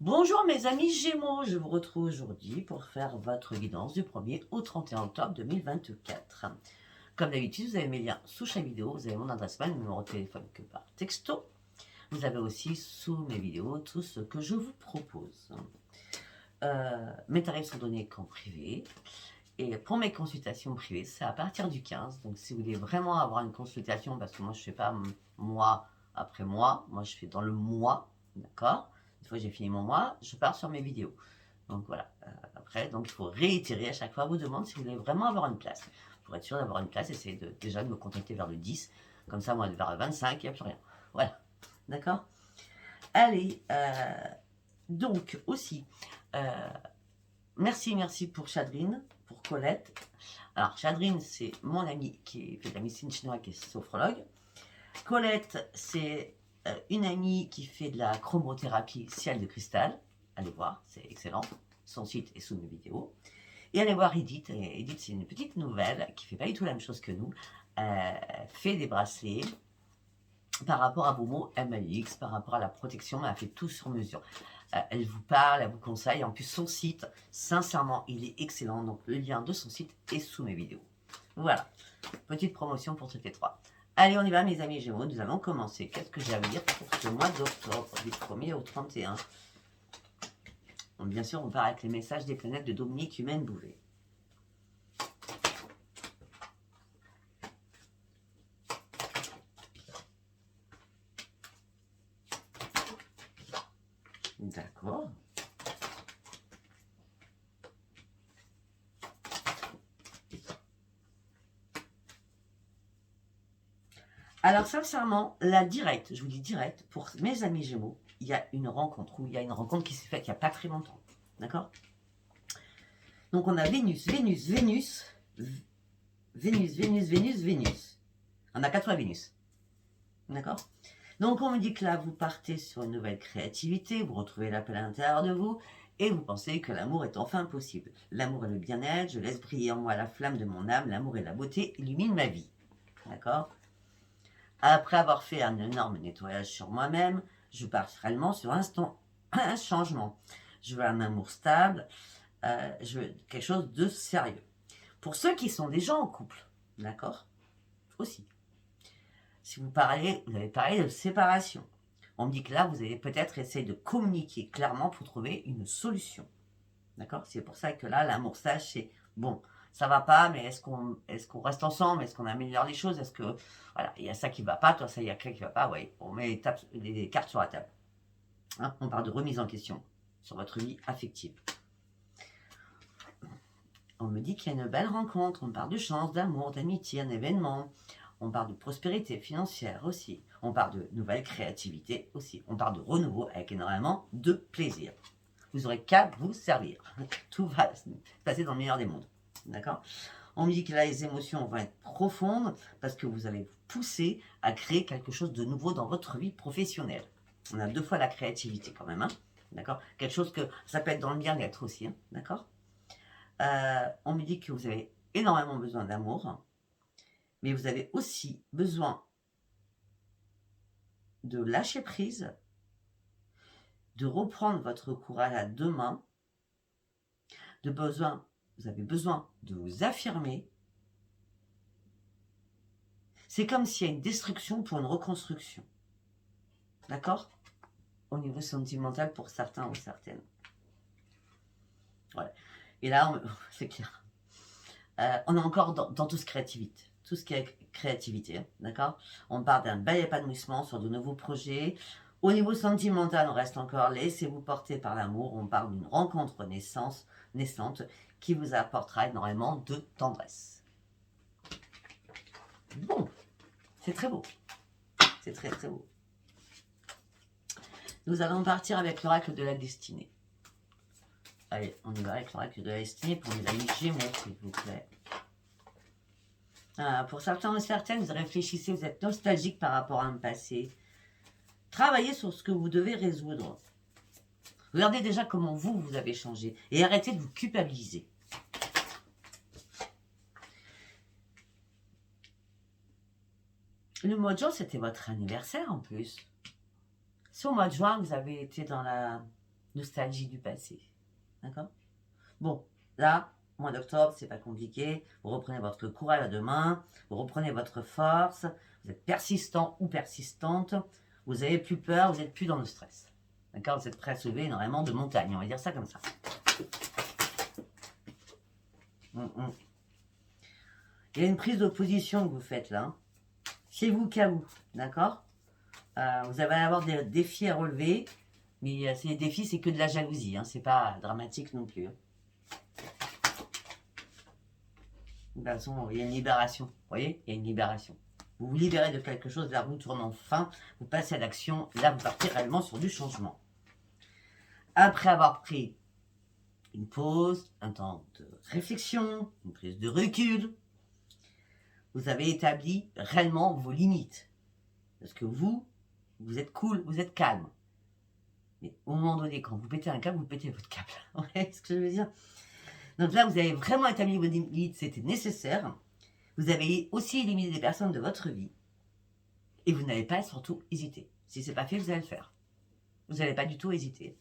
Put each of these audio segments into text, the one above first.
Bonjour mes amis Gémeaux, je vous retrouve aujourd'hui pour faire votre guidance du 1er au 31 octobre 2024. Comme d'habitude, vous avez mes liens sous chaque vidéo, vous avez mon adresse mail, mon numéro de téléphone que par texto. Vous avez aussi sous mes vidéos tout ce que je vous propose. Mes tarifs sont donnés qu'en privé. Et pour mes consultations privées, c'est à partir du 15. Donc si vous voulez vraiment avoir une consultation, parce que moi je ne fais pas mois après mois, moi je fais dans le mois, d'accord? Une fois que j'ai fini mon mois, je pars sur mes vidéos. Donc voilà, après, donc il faut réitérer à chaque fois vos demandes si vous voulez vraiment avoir une place. Pour être sûr d'avoir une place, essayez déjà de me contacter vers le 10. Comme ça, moi, vers le 25, il n'y a plus rien. Voilà, d'accord? Allez, donc aussi, merci pour Chadrine, pour Colette. Alors, Chadrine, c'est mon amie qui fait de la médecine chinoise, qui est sophrologue. Colette, c'est une amie qui fait de la chromothérapie ciel de cristal. Allez voir, c'est excellent. Son site est sous mes vidéos. Et allez voir Edith. Edith, c'est une petite nouvelle qui fait pas du tout la même chose que nous. Fait des bracelets par rapport à vos mots MAX, par rapport à la protection. Elle fait tout sur mesure. Elle vous parle, elle vous conseille. En plus, son site, sincèrement, il est excellent. Donc, le lien de son site est sous mes vidéos. Voilà. Petite promotion pour toutes les trois. Allez, on y va, mes amis Gémeaux. Nous allons commencer. Qu'est-ce que j'ai à vous dire pour ce mois d'octobre, du 1er au 31? Donc, bien sûr, on part avec les messages des planètes de Dominique Humaine Bouvet. D'accord. Alors, sincèrement, la directe, je vous dis direct, pour mes amis Gémeaux, il y a une rencontre, ou il y a une rencontre qui s'est faite il n'y a pas très longtemps. D'accord? Donc, on a Vénus. On a 4 fois Vénus. D'accord? Donc, on me dit que là, vous partez sur une nouvelle créativité, vous retrouvez l'appel à l'intérieur de vous, et vous pensez que l'amour est enfin possible. L'amour et le bien-être, je laisse briller en moi la flamme de mon âme, l'amour et la beauté illuminent ma vie. D'accord? Après avoir fait un énorme nettoyage sur moi-même, je pars réellement sur un changement. Je veux un amour stable, je veux quelque chose de sérieux. Pour ceux qui sont déjà en couple, d'accord? Aussi. Si vous avez parlé de séparation, on me dit que là, vous allez peut-être essayer de communiquer clairement pour trouver une solution. D'accord? C'est pour ça que là, l'amour sage, c'est bon, ça va pas, mais est-ce qu'on reste ensemble? Est-ce qu'on améliore les choses? Est-ce que, voilà, il y a ça qui va pas, toi, ça, il y a ça qui va pas, oui, on met les cartes sur la table. Hein, on parle de remise en question sur votre vie affective. On me dit qu'il y a une belle rencontre, on parle de chance, d'amour, d'amitié, un événement. On parle de prospérité financière aussi. On parle de nouvelle créativité aussi. On parle de renouveau avec énormément de plaisir. Vous n'aurez qu'à vous servir. Tout va se passer dans le meilleur des mondes. D'accord? On me dit que là, les émotions vont être profondes parce que vous allez vous pousser à créer quelque chose de nouveau dans votre vie professionnelle. On a 2 fois la créativité quand même. Hein? D'accord? Quelque chose que ça peut être dans le bien-être aussi. Hein? D'accord? On me dit que vous avez énormément besoin d'amour, mais vous avez aussi besoin de lâcher prise, de reprendre votre courage à 2 mains, vous avez besoin de vous affirmer. C'est comme s'il y a une destruction pour une reconstruction. D'accord? Au niveau sentimental pour certains ou certaines. Voilà. Et là, c'est clair. On est encore dans tout ce créativité. Tout ce qui est créativité, hein, d'accord? On parle d'un bel épanouissement sur de nouveaux projets. Au niveau sentimental, on reste encore laissez-vous porter par l'amour. On parle d'une rencontre naissante qui vous apportera énormément de tendresse. Bon, c'est très beau. C'est très très beau. Nous allons partir avec l'oracle de la destinée. Allez, on y va avec l'oracle de la destinée pour mes amis Gémeaux, s'il vous plaît. Pour certains ou certaines, vous réfléchissez, vous êtes nostalgique par rapport à un passé. Travaillez sur ce que vous devez résoudre. Regardez déjà comment vous avez changé et arrêtez de vous culpabiliser. Le mois de juin, c'était votre anniversaire en plus. Si au mois de juin, vous avez été dans la nostalgie du passé. D'accord? Bon, là, mois d'octobre, c'est pas compliqué. Vous reprenez votre courage à deux mains, vous reprenez votre force, vous êtes persistant ou persistante, vous n'avez plus peur, vous n'êtes plus dans le stress. D'accord? Vous êtes prêt à soulever énormément de montagnes, on va dire ça comme ça. Il y a une prise de position que vous faites là. Hein. Chez vous qu'à vous, d'accord? Vous allez avoir des défis à relever, mais ces défis, c'est que de la jalousie, hein, c'est pas dramatique non plus. Hein. De toute façon, il y a une libération, vous voyez? Il y a une libération. Vous vous libérez de quelque chose, la roue tourne enfin, vous passez à l'action, là vous partez réellement sur du changement. Après avoir pris une pause, un temps de réflexion, une prise de recul, vous avez établi réellement vos limites. Parce que vous êtes cool, vous êtes calme. Mais au moment donné, quand vous pétez un câble, vous pétez votre câble. Vous voyez ce que je veux dire? Donc là, vous avez vraiment établi vos limites, c'était nécessaire. Vous avez aussi éliminé des personnes de votre vie. Et vous n'avez pas surtout hésité. Si ce n'est pas fait, vous allez le faire. Vous n'allez pas du tout hésiter.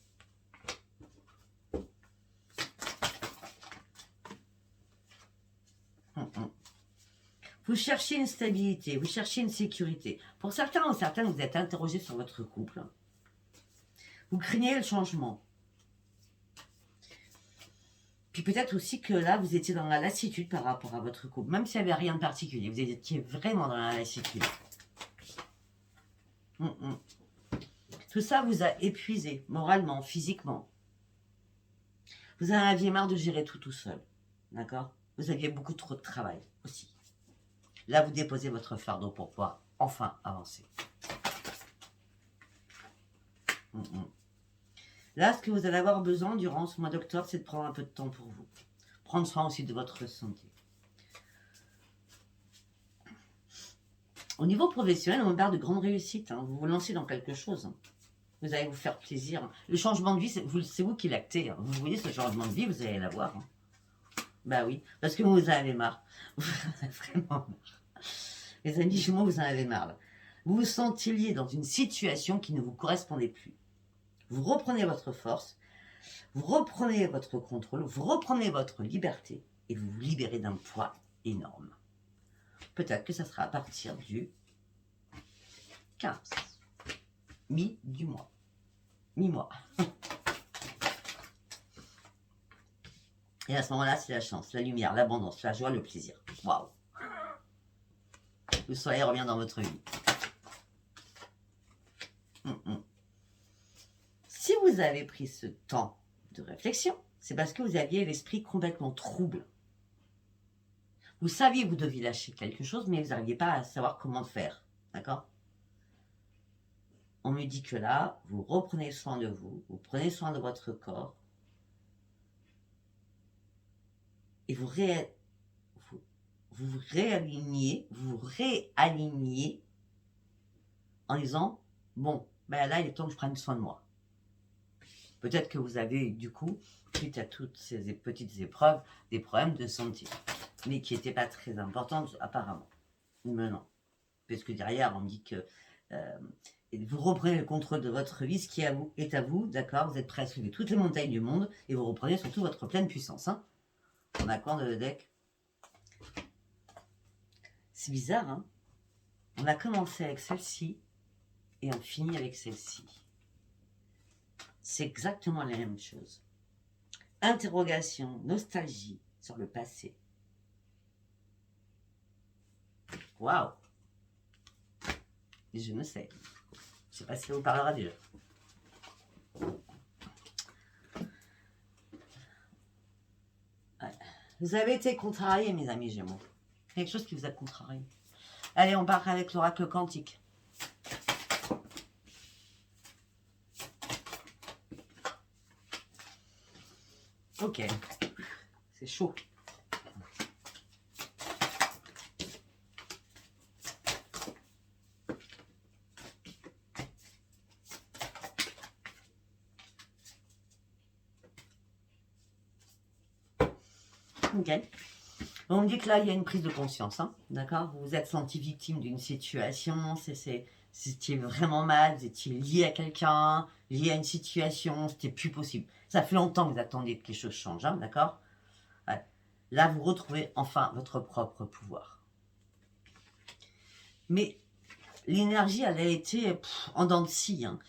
Vous cherchez une stabilité, vous cherchez une sécurité. Pour certains ou certaines, vous êtes interrogé sur votre couple. Vous craignez le changement. Puis peut-être aussi que là, vous étiez dans la lassitude par rapport à votre couple. Même s'il n'y avait rien de particulier, vous étiez vraiment dans la lassitude. Tout ça vous a épuisé, moralement, physiquement. Vous en aviez marre de gérer tout seul. D'accord? Vous aviez beaucoup trop de travail aussi. Là, vous déposez votre fardeau pour pouvoir enfin avancer. Là, ce que vous allez avoir besoin durant ce mois d'octobre, c'est de prendre un peu de temps pour vous. Prendre soin aussi de votre santé. Au niveau professionnel, on parle de grande réussite. Hein. Vous vous lancez dans quelque chose. Hein. Vous allez vous faire plaisir. Le changement de vie, c'est vous qui l'actez. Hein. Vous voyez, ce changement de vie, vous allez l'avoir. Hein. Bah oui, parce que vous en avez marre. Vous en avez vraiment marre. Les amis jumeaux, vous en avez marre. Là. Vous vous sentiliez dans une situation qui ne vous correspondait plus. Vous reprenez votre force, vous reprenez votre contrôle, vous reprenez votre liberté et vous vous libérez d'un poids énorme. Peut-être que ça sera à partir du 15, du mois, mi-mois. Et à ce moment-là, c'est la chance, la lumière, l'abondance, la joie, le plaisir. Waouh! Le soleil revient dans votre vie. Si vous avez pris ce temps de réflexion, c'est parce que vous aviez l'esprit complètement trouble. Vous saviez que vous deviez lâcher quelque chose, mais vous n'arriviez pas à savoir comment le faire. D'accord? On me dit que là, vous reprenez soin de vous, vous prenez soin de votre corps, et vous réalignez en disant, bon, ben là, il est temps que je prenne soin de moi. Peut-être que vous avez, du coup, suite à toutes ces petites épreuves, des problèmes de santé, mais qui n'étaient pas très importantes, apparemment. Mais non. Parce que derrière, on me dit que vous reprenez le contrôle de votre vie, ce qui est à vous, d'accord? Vous êtes prêt à soulever toutes les montagnes du monde, et vous reprenez surtout votre pleine puissance. Hein. On a quoi dans le deck? C'est bizarre, hein? On a commencé avec celle-ci, et on finit avec celle-ci. C'est exactement la même chose. Interrogation, nostalgie sur le passé. Waouh! Je ne sais. Je ne sais pas si ça vous parlera déjà. Ouais. Vous avez été contrariés, mes amis Gémeaux. Quelque chose qui vous a contrarié. Allez, on part avec l'oracle quantique. Ok, c'est chaud. Ok. On me dit que là, il y a une prise de conscience, hein, d'accord? Vous vous êtes senti victime d'une situation, c'est Vous étiez vraiment mal, vous étiez lié à quelqu'un, lié à une situation, c'était plus possible. Ça fait longtemps que vous attendiez que quelque chose change, hein, d'accord? Ouais. Là, vous retrouvez enfin votre propre pouvoir. Mais l'énergie, elle a été en dents de scie, hein,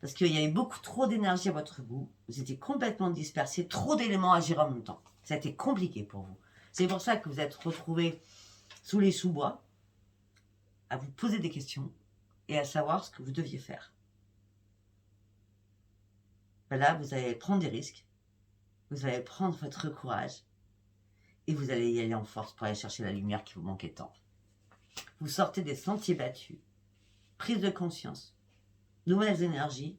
parce qu'il y avait beaucoup trop d'énergie à votre goût. Vous étiez complètement dispersé, trop d'éléments à gérer en même temps. Ça a été compliqué pour vous. C'est pour ça que vous êtes retrouvés sous les sous-bois, à vous poser des questions et à savoir ce que vous deviez faire. Là, vous allez prendre des risques, vous allez prendre votre courage et vous allez y aller en force pour aller chercher la lumière qui vous manquait tant. Vous sortez des sentiers battus, prise de conscience, nouvelles énergies.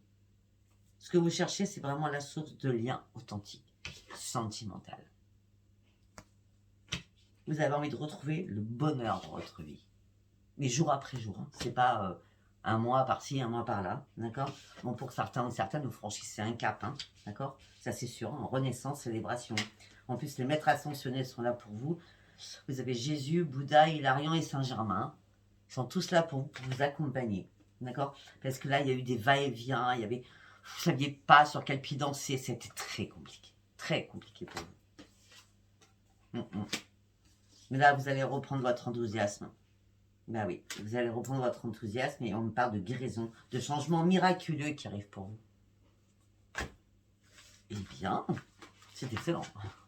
Ce que vous cherchez, c'est vraiment la source de lien authentique, sentimental. Vous avez envie de retrouver le bonheur dans votre vie. Mais jour après jour, hein. C'est pas un mois par-ci, un mois par-là, d'accord? Bon, pour certains ou certaines, vous franchissez un cap, hein, d'accord? Ça, c'est sûr, en renaissance, célébration. En plus, les maîtres ascensionnés sont là pour vous. Vous avez Jésus, Bouddha, Hilarion et Saint-Germain. Ils sont tous là pour vous accompagner, d'accord? Parce que là, il y a eu des va-et-vient, vous ne saviez pas sur quel pied danser, c'était très compliqué pour vous. Mais là, vous allez reprendre votre enthousiasme. Ben oui, vous allez reprendre votre enthousiasme et on me parle de guérison, de changement miraculeux qui arrive pour vous. Eh bien, c'est excellent.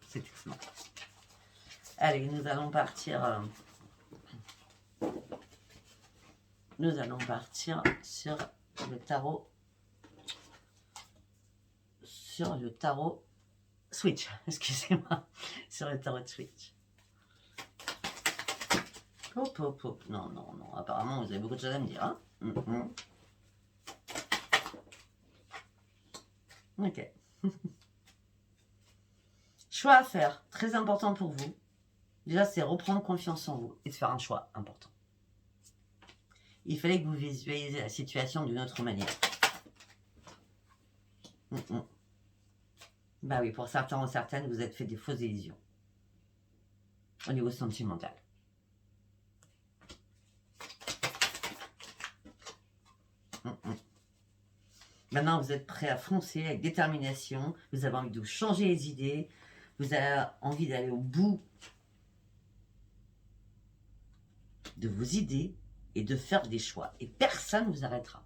C'est excellent. Allez, nous allons partir. Nous allons partir sur le tarot. Sur le tarot Switch. Excusez-moi. Sur le tarot de Switch. Hop, hop, hop. Non, non, non. Apparemment, vous avez beaucoup de choses à me dire. Hein. Ok. Choix à faire. Très important pour vous. Déjà, c'est reprendre confiance en vous et de faire un choix important. Il fallait que vous visualisiez la situation d'une autre manière. Bah oui, pour certains ou certaines, vous êtes fait des fausses illusions. Au niveau sentimental. Maintenant, vous êtes prêt à foncer avec détermination. Vous avez envie de vous changer les idées. Vous avez envie d'aller au bout de vos idées et de faire des choix. Et personne ne vous arrêtera.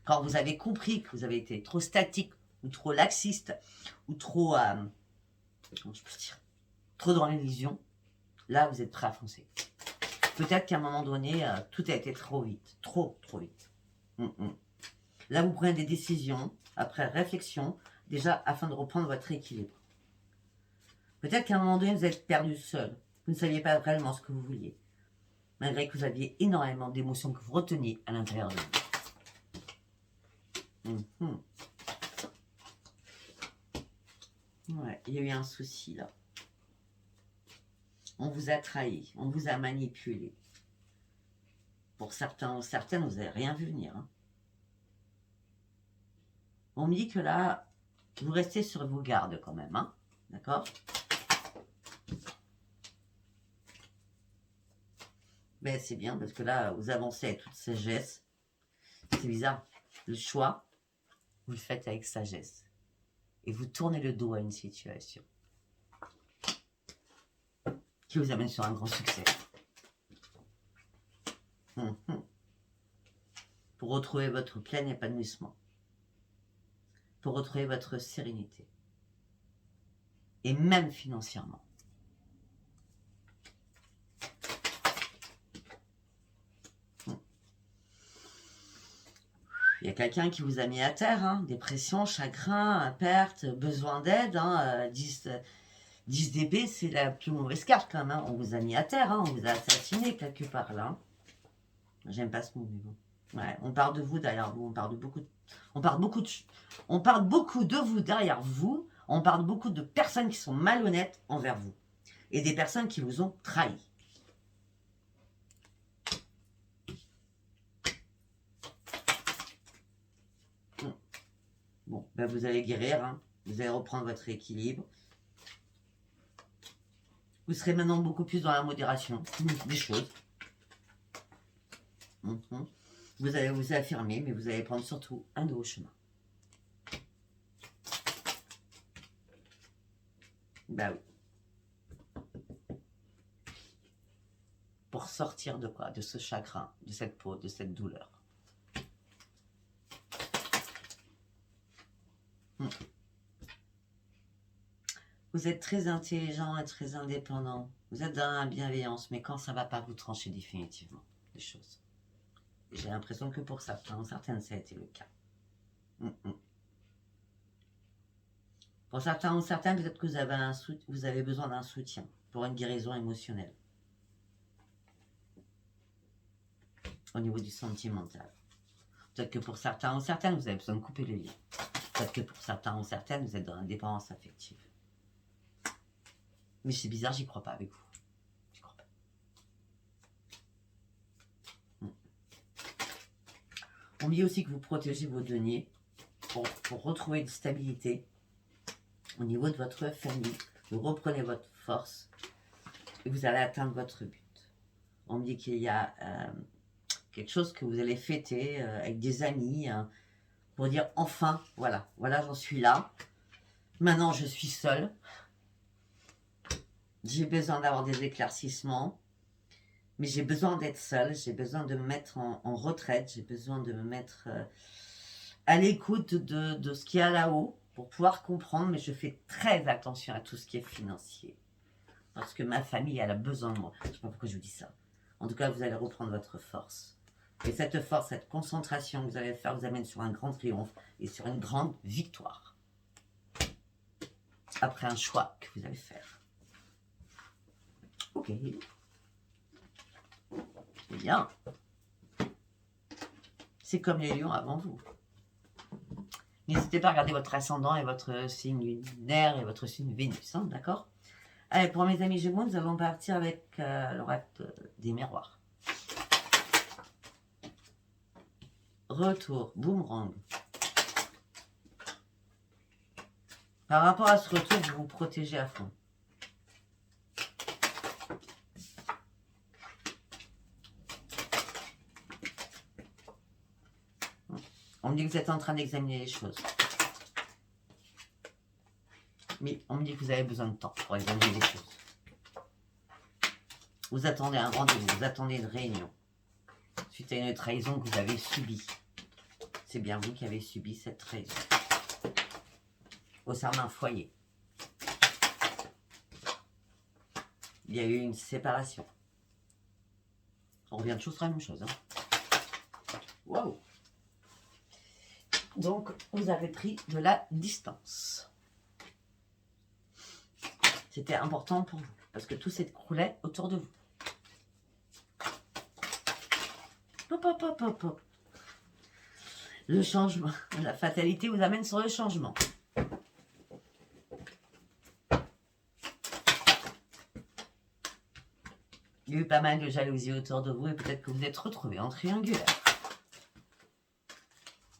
Quand vous avez compris que vous avez été trop statique ou trop laxiste ou trop, comment je peux dire, trop dans l'illusion, là, vous êtes prêt à foncer. Peut-être qu'à un moment donné, tout a été trop vite. Trop vite. Là, vous prenez des décisions, après réflexion, déjà afin de reprendre votre équilibre. Peut-être qu'à un moment donné, vous êtes perdu seul. Vous ne saviez pas réellement ce que vous vouliez. Malgré que vous aviez énormément d'émotions que vous reteniez à l'intérieur de vous. Ouais, il y a eu un souci là. On vous a trahi, on vous a manipulé. Pour certains ou certaines, vous n'avez rien vu venir. Hein. On me dit que là, vous restez sur vos gardes quand même. Hein. D'accord? Ben, c'est bien parce que là, vous avancez avec toute sagesse. C'est bizarre. Le choix, vous le faites avec sagesse. Et vous tournez le dos à une situation qui vous amène sur un grand succès. Pour retrouver votre plein épanouissement. Pour retrouver votre sérénité. Et même financièrement. Il y a quelqu'un qui vous a mis à terre, hein, dépression, chagrin, perte, besoin d'aide. Hein, 10 d'épée, c'est la plus mauvaise carte quand même. Hein. On vous a mis à terre, hein, on vous a assassiné quelque part là. J'aime pas ce mot, mais bon. Ouais, on parle de vous derrière vous, on parle beaucoup de vous derrière vous, on parle beaucoup de personnes qui sont malhonnêtes envers vous. Et des personnes qui vous ont trahi. Bon, ben vous allez guérir, hein. Vous allez reprendre votre équilibre. Vous serez maintenant beaucoup plus dans la modération des choses. Vous allez vous affirmer, mais vous allez prendre surtout un nouveau chemin. Bah oui. Pour sortir de quoi? De ce chagrin, de cette peau, de cette douleur. Vous êtes très intelligent et très indépendant. Vous êtes dans la bienveillance, mais quand ça ne va pas, vous tranchez définitivement les choses. J'ai l'impression que pour certains, certaines, ça a été le cas. Pour certains ou certaines, peut-être que vous avez besoin d'un soutien pour une guérison émotionnelle. Au niveau du sentimental. Peut-être que pour certains ou certaines, vous avez besoin de couper les liens. Peut-être que pour certains ou certaines, vous êtes dans l'indépendance affective. Mais c'est bizarre, j'y crois pas avec vous. J'y crois pas. On dit aussi que vous protégez vos deniers pour retrouver une stabilité au niveau de votre famille. Vous reprenez votre force et vous allez atteindre votre but. On me dit qu'il y a quelque chose que vous allez fêter avec des amis pour dire enfin, voilà, j'en suis là. Maintenant, je suis seule. J'ai besoin d'avoir des éclaircissements, mais j'ai besoin d'être seule. J'ai besoin de me mettre en retraite. J'ai besoin de me mettre à l'écoute de ce qu'il y a là-haut pour pouvoir comprendre, mais je fais très attention à tout ce qui est financier. Parce que ma famille, elle a besoin de moi. Je ne sais pas pourquoi je vous dis ça. En tout cas, vous allez reprendre votre force. Et cette force, cette concentration que vous allez faire vous amène sur un grand triomphe et sur une grande victoire. Après un choix que vous allez faire. Ok. C'est bien. C'est comme les lions avant vous. N'hésitez pas à regarder votre ascendant et votre signe lunaire et votre signe Vénus, hein, d'accord? Allez, pour mes amis Gémeaux, nous allons partir avec l'oracle des miroirs. Retour, boomerang. Par rapport à ce retour, vous vous protégez à fond. On me dit que vous êtes en train d'examiner les choses. Mais on me dit que vous avez besoin de temps pour examiner les choses. Vous attendez un rendez-vous, vous attendez une réunion. Suite à une trahison que vous avez subie. C'est bien vous qui avez subi cette trahison. Au sein d'un foyer. Il y a eu une séparation. On revient toujours sur la même chose. Hein. Waouh! Donc, vous avez pris de la distance. C'était important pour vous, parce que tout s'écroulait autour de vous. Hop, hop, hop, hop, hop. Le changement, la fatalité vous amène sur le changement. Il y a eu pas mal de jalousie autour de vous et peut-être que vous êtes retrouvés en triangulaire.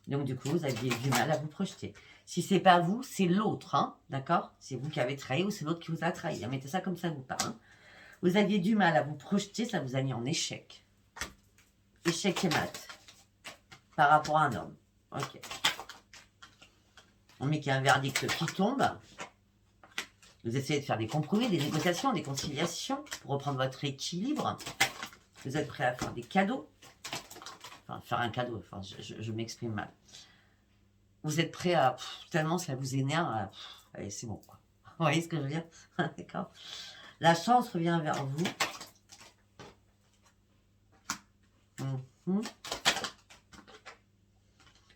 Donc du coup, vous aviez du mal à vous projeter. Si c'est pas vous, c'est l'autre, hein, d'accord? C'est vous qui avez trahi ou c'est l'autre qui vous a trahi. Mettez ça comme ça vous parle. Hein. Vous aviez du mal à vous projeter, ça vous a mis en échec. Échec et mat. Par rapport à un homme. Ok. On met qu'il y a un verdict qui tombe. Vous essayez de faire des compromis, des négociations, des conciliations pour reprendre votre équilibre. Vous êtes prêt à faire des cadeaux. Enfin, faire un cadeau, enfin, je m'exprime mal. Vous êtes prêt à... tellement ça vous énerve. Allez, c'est bon, quoi. Vous voyez ce que je veux dire? D'accord. La chance revient vers vous.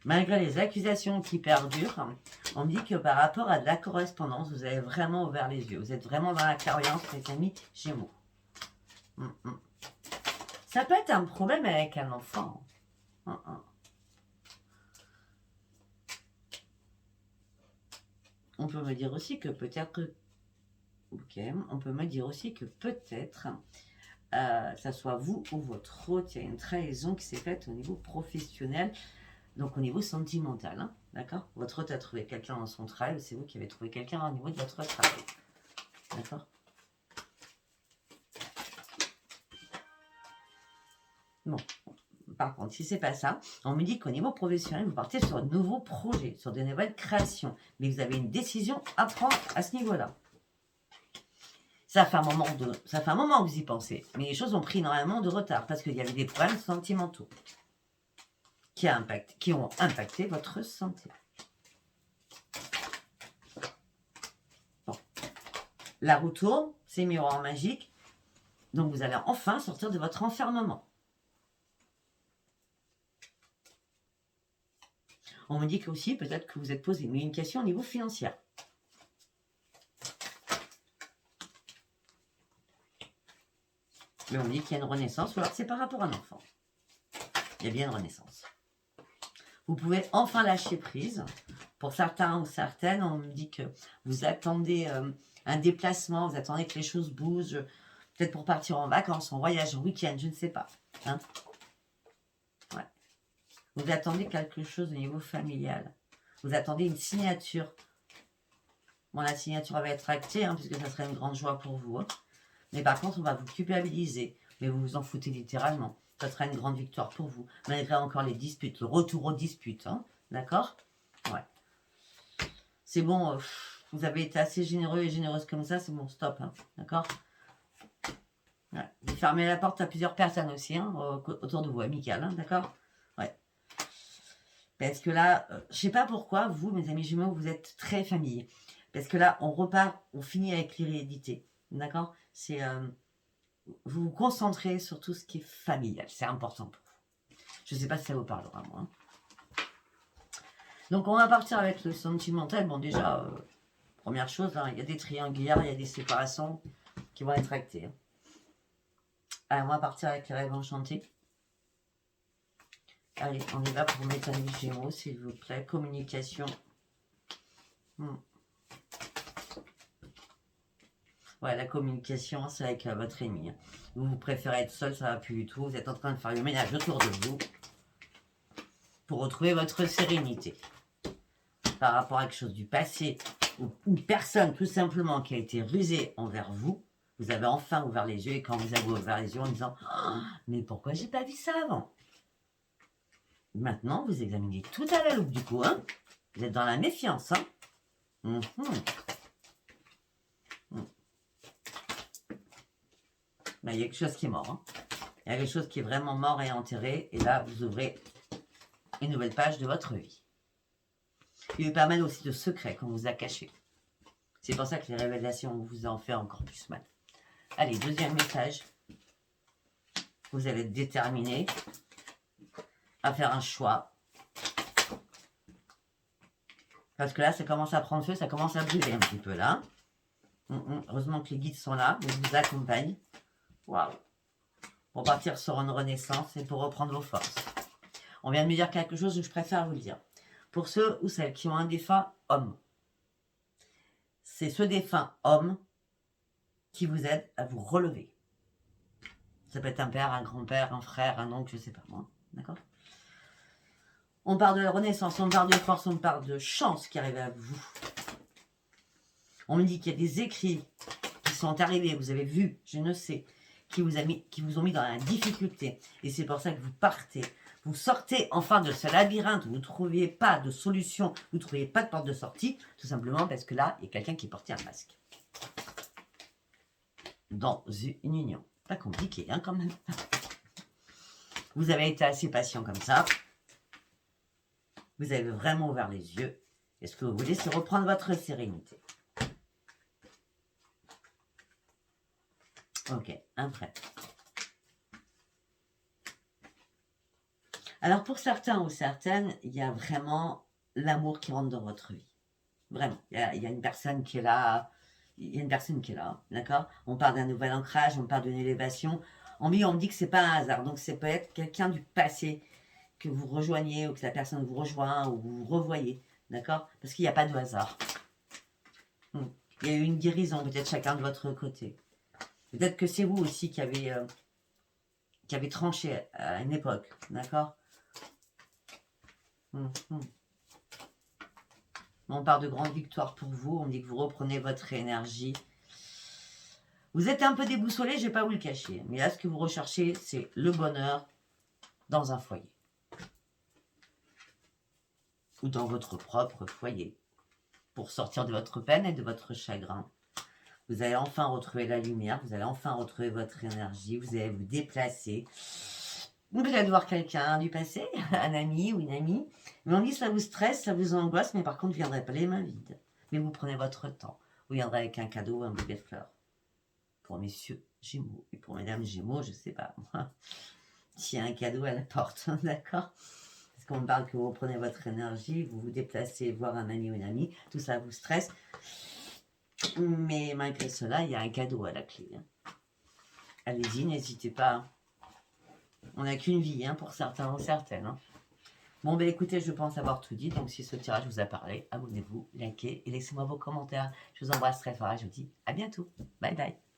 Malgré les accusations qui perdurent, on me dit que par rapport à de la correspondance, vous avez vraiment ouvert les yeux. Vous êtes vraiment dans la clairvoyance, les amis Gémeaux. Ça peut être un problème avec un enfant. On peut me dire aussi que peut-être... Ok, on peut me dire aussi que peut-être... ça soit vous ou votre hôte, il y a une trahison qui s'est faite au niveau professionnel, donc au niveau sentimental, hein, d'accord? Votre hôte a trouvé quelqu'un dans son travail, c'est vous qui avez trouvé quelqu'un au niveau de votre travail, d'accord? Bon, par contre, si c'est pas ça, on me dit qu'au niveau professionnel, vous partez sur un nouveau projet, sur de nouvelles créations. Mais vous avez une décision à prendre à ce niveau-là. Ça fait un moment que vous y pensez. Mais les choses ont pris énormément de retard parce qu'il y avait des problèmes sentimentaux qui ont impacté votre santé. Bon. La roue tourne, c'est miroir magique. Donc vous allez enfin sortir de votre enfermement. On me dit que aussi, peut-être que vous êtes posé une question au niveau financier. Mais on me dit qu'il y a une renaissance, ou alors c'est par rapport à un enfant. Il y a bien une renaissance. Vous pouvez enfin lâcher prise. Pour certains ou certaines, on me dit que vous attendez un déplacement, vous attendez que les choses bougent, peut-être pour partir en vacances, en voyage, en week-end, je ne sais pas. Hein, ouais. Vous attendez quelque chose au niveau familial. Vous attendez une signature. Bon, la signature va être actée, hein, puisque ça serait une grande joie pour vous. Hein. Mais par contre, on va vous culpabiliser. Mais vous vous en foutez littéralement. Ça sera une grande victoire pour vous. Malgré encore les disputes, le retour aux disputes. Hein, d'accord? Ouais. C'est bon, vous avez été assez généreux et généreuse comme ça, c'est bon, stop. Hein, d'accord? Ouais. Vous fermez la porte à plusieurs personnes aussi, hein, autour de vous, amical, hein, d'accord? Ouais. Parce que là, je sais pas pourquoi, vous, mes amis jumeaux, vous êtes très famille. Parce que là, on repart, on finit avec l'hérédité. D'accord? C'est vous vous concentrez sur tout ce qui est familial. C'est important pour vous. Je ne sais pas si ça vous parlera, moi. Hein. Donc, on va partir avec le sentimental. Bon, déjà, première chose, hein, il y a des triangulaires, il y a des séparations qui vont être actées. Hein. Allez, on va partir avec les rêves enchantés. Allez, on y va pour mes amis Gémeaux, s'il vous plaît. Communication. Ouais, la communication, c'est avec votre ennemi. Hein. Vous préférez être seul, ça va plus du tout. Vous êtes en train de faire le ménage autour de vous pour retrouver votre sérénité. Par rapport à quelque chose du passé, ou une personne tout simplement qui a été rusée envers vous, vous avez enfin ouvert les yeux, et quand vous avez ouvert les yeux en disant oh, « Mais pourquoi j'ai pas vu ça avant ?» Maintenant, vous examinez tout à la loupe du coup. Hein. Vous êtes dans la méfiance. Hein. Mais il y a quelque chose qui est mort. Hein. Il y a quelque chose qui est vraiment mort et enterré. Et là, vous ouvrez une nouvelle page de votre vie. Il y a eu pas mal aussi de secrets qu'on vous a cachés. C'est pour ça que les révélations vous en fait encore plus mal. Allez, deuxième message. Vous allez être déterminé à faire un choix. Parce que là, ça commence à prendre feu, ça commence à brûler un petit peu là. Heureusement que les guides sont là, ils vous accompagnent. Waouh! Pour partir sur une renaissance et pour reprendre vos forces. On vient de me dire quelque chose que je préfère vous le dire. Pour ceux ou celles qui ont un défunt homme, c'est ce défunt homme qui vous aide à vous relever. Ça peut être un père, un grand-père, un frère, un oncle, je ne sais pas moi. D'accord? On parle de la renaissance, on parle de force, on parle de chance qui arrive à vous. On me dit qu'il y a des écrits qui sont arrivés, vous avez vu, je ne sais, qui vous ont mis dans la difficulté. Et c'est pour ça que vous partez. Vous sortez enfin de ce labyrinthe où vous ne trouviez pas de solution, vous ne trouviez pas de porte de sortie, tout simplement parce que là, il y a quelqu'un qui portait un masque. Dans une union. Pas compliqué, hein, quand même. Vous avez été assez patient comme ça. Vous avez vraiment ouvert les yeux. Et ce que vous voulez, c'est reprendre votre sérénité. Ok, un prêt. Alors pour certains ou certaines, il y a vraiment l'amour qui rentre dans votre vie. Vraiment, il y a une personne qui est là. Il y a une personne qui est là, d'accord? On parle d'un nouvel ancrage, on parle d'une élévation. En vie, on me dit que c'est pas un hasard. Donc ça peut être quelqu'un du passé que vous rejoignez ou que la personne vous rejoint ou vous vous revoyez, d'accord? Parce qu'il n'y a pas de hasard. Il y a eu une guérison, peut-être chacun de votre côté. Peut-être que c'est vous aussi qui avez tranché à une époque, d'accord? On parle de grande victoire pour vous, on dit que vous reprenez votre énergie. Vous êtes un peu déboussolé, je ne vais pas vous le cacher. Mais là, ce que vous recherchez, c'est le bonheur dans un foyer. Ou dans votre propre foyer. Pour sortir de votre peine et de votre chagrin. Vous allez enfin retrouver la lumière, vous allez enfin retrouver votre énergie, vous allez vous déplacer. Vous allez voir quelqu'un du passé, un ami ou une amie. Mais on dit ça vous stresse, ça vous angoisse, mais par contre, vous ne viendrez pas les mains vides. Mais vous prenez votre temps. Vous viendrez avec un cadeau ou un bouquet de fleurs. Pour messieurs Gémeaux. Et pour mesdames Gémeaux, je ne sais pas, moi. S'il y a un cadeau à la porte, d'accord? Parce qu'on parle que vous prenez votre énergie, vous vous déplacez voir un ami ou une amie, tout ça vous stresse. Mais malgré cela, il y a un cadeau à la clé. Allez-y, n'hésitez pas. On n'a qu'une vie, pour certains ou certaines. Bon, ben écoutez, je pense avoir tout dit. Donc, si ce tirage vous a parlé, abonnez-vous, likez et laissez-moi vos commentaires. Je vous embrasse très fort et je vous dis à bientôt. Bye bye.